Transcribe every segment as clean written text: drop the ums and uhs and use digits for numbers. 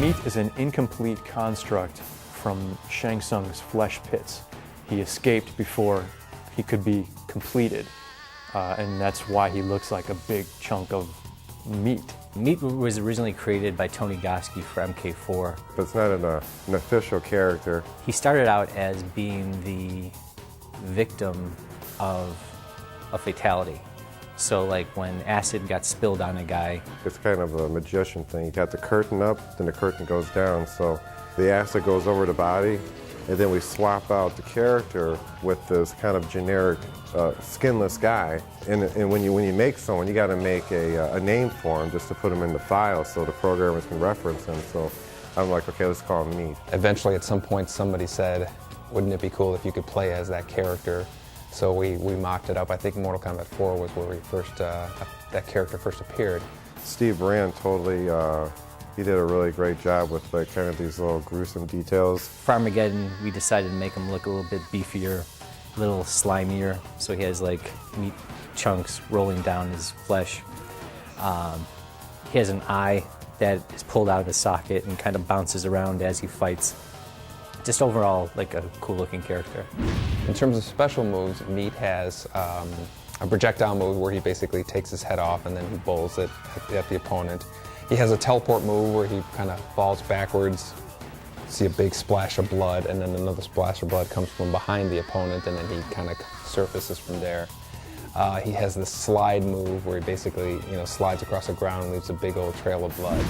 Meat is an incomplete construct from Shang Tsung's flesh pits. He escaped before he could be completed, and that's why he looks like a big chunk of meat. Meat was originally created by Tony Goski for MK4. But it's not an official character. He started out as being the victim of a fatality. So like when acid got spilled on a guy. It's kind of a magician thing. You got the curtain up, then the curtain goes down. So the acid goes over the body, and then we swap out the character with this kind of generic skinless guy. And when you make someone, you got to make a name for him just to put him in the file so the programmers can reference him. So I'm like, okay, let's call him Meat. Eventually, at some point, somebody said, wouldn't it be cool if you could play as that character? So we mocked it up. I think Mortal Kombat 4 was where we that character first appeared. Steve Rand totally, he did a really great job with like kind of these little gruesome details. For Armageddon, we decided to make him look a little bit beefier, a little slimier, so he has like meat chunks rolling down his flesh. He has an eye that is pulled out of his socket and kind of bounces around as he fights. Just overall, like a cool-looking character. In terms of special moves, Meat has a projectile move where he basically takes his head off and then he bowls it at the opponent. He has a teleport move where he kind of falls backwards, see a big splash of blood, and then another splash of blood comes from behind the opponent, and then he kind of surfaces from there. He has this slide move where he basically, slides across the ground and leaves a big old trail of blood.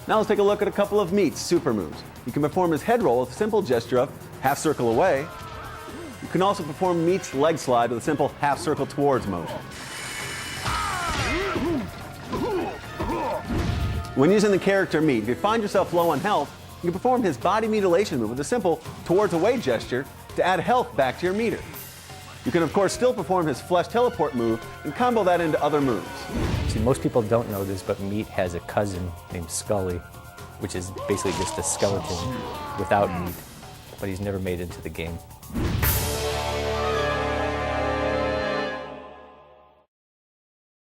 Now let's take a look at a couple of Meat's super moves. You can perform his head roll with a simple gesture of half circle away. You can also perform Meat's leg slide with a simple half circle towards motion. When using the character Meat, if you find yourself low on health, you can perform his body mutilation move with a simple towards away gesture to add health back to your meter. You can of course still perform his flesh teleport move and combo that into other moves. See, most people don't know this, but Meat has a cousin named Scully, which is basically just a skeleton without meat, but he's never made it into the game.